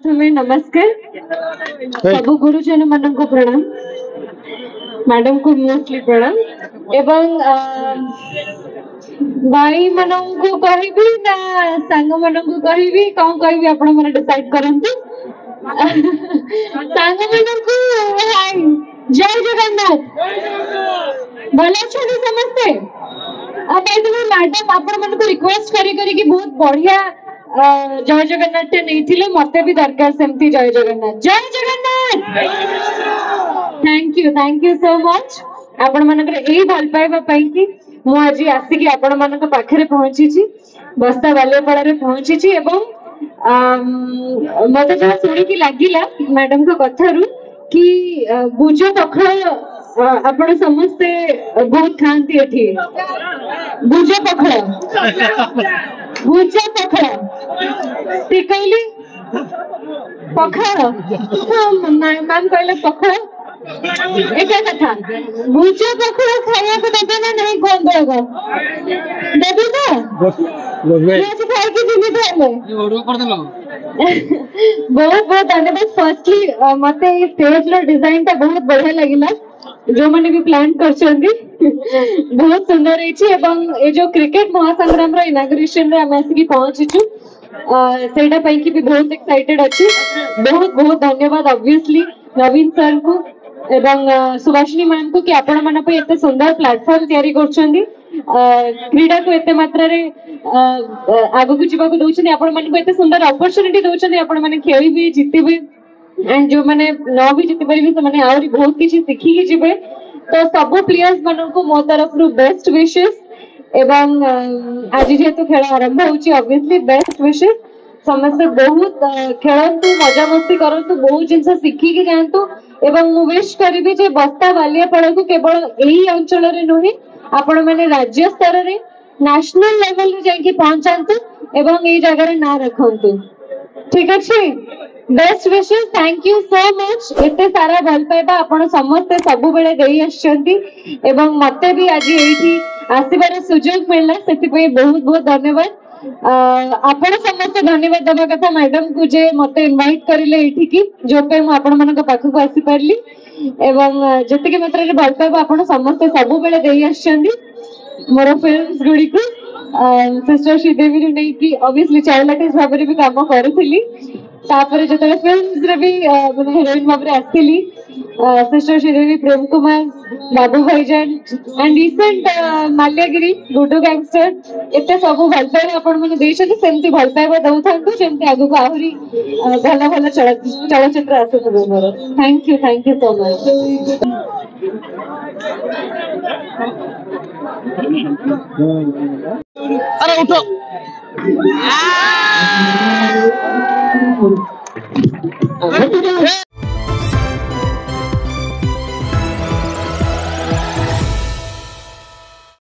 तुम्हें नमस्कार सब गुरुजन मान को प्रणाम मैडम को मोस्टली प्रणाम एवं भाई मानन को कहबी ना सांग मानन को कहबी कौन कहबी आपण माने डिसाइड करंतु सांग मानन को हाय जय जगन्नाथ भले छनी समस्ते अब मैडम आपण मन को रिक्वेस्ट करी कि बहुत बढ़िया जय जगन्नाथ टे नहीं मते भी दरकार सेमती जय Jagannath thank you so much आपण मानकर एही भल पाइबा पई कि मु आज आसी कि आपण मानक पाखरे पहुंची छी बस्ता बालेपड़ा रे पहुंची छी एवं मते जो सुनी कि लागिला मैडम को कथारु कि भुज पखाल आपण समस्ते बहुत खांती एठी भुज पखाल ठीक कहली पखाल मैम कहले पखाल एक कथा भुज पखाल खाया को देबे ना नहीं कौन देगा देबे ना ये खाई की जिम्मे धरले ओडो कर देलो बहुत बहुत धन्यवाद फर्स्टली मते स्टेज रो डिजाइन ता बहुत बढ़िया लागिला जो माने भी प्लान करछंदी बहुत सुंदर रही एवं ए जो क्रिकेट महासंग्राम रो इनाग्रेशन रे हम आसी पहुंची छु सेटा पई की भी बहुत एक्साइटेड अछि बहुत बहुत धन्यवाद ऑब्वियसली नवीन सर को एवं सुभाषिनी मैम को कि आपण मन पे एते सुंदर प्लेटफॉर्म तयारी करछंदी क्रीडा को एते मात्रा रे आगु को जीवा को दोछनी आपण मन को एते सुंदर अपॉर्चुनिटी दोछनी आपण मन खेली भी जीती भी एंड जो माने न भी जीति परिबे से माने आउरी बहुत किछि सिखी कि जिवे तो सब प्लेयर्स मन को मो तरफ रु बेस्ट विशेस एवं आज जेतु खेल आरंभ होची ऑब्वियसली बेस्ट विशेस समस्त बहुत खेलंतु मजा मस्ती करंतु बहुत जिंस सिखी कि जानतु एवं मु विश करबी जे बस्ता बालियापड़ा को केवल एही अंचल रे नोही आपण माने राज्य स्तर रे नेशनल लेवल रे जाई कि पहुंचांतु एवं ए जगह रे ना रखंतु ठीक अछि best wishes thank you so much एते सारा भल पाइबा आपण समस्त सबु बेले देई आछंती एवं मते भी आज एठी आसीबार सुजोग मिलला सेति पे बहुत बहुत धन्यवाद आपण समस्त धन्यवाद दबा कथा मैडम को जे मते इनवाइट करिले एठी की जो पे मु आपण मानक पाखु को आसी परली एवं जति के मात्रा रे भल पाइबा आपण समस्त सबु बेले देई आछंती मोर फिल्म्स गुडी को सिस्टर श्रीदेवी रे नै की ऑब्वियसली चाइल्ड आर्टिस्ट भाबरे भी काम करथिली तापर जतले फिल्म्स रे भी माने हीरोइन भाबरे आसीली सिस्टर श्रीदेवी प्रेम कुमार बाबू भाईजान एंड रिसेंट माल्यागिरी गुडू गैंगस्टर एते सब भल पाइबा आपण माने देछथि सेमति भल पाइबा दउथांतु जेमति आगु को आहुरी भल भल चलचित्र आसुथबे मोर थैंक यू सो मच अरे उठो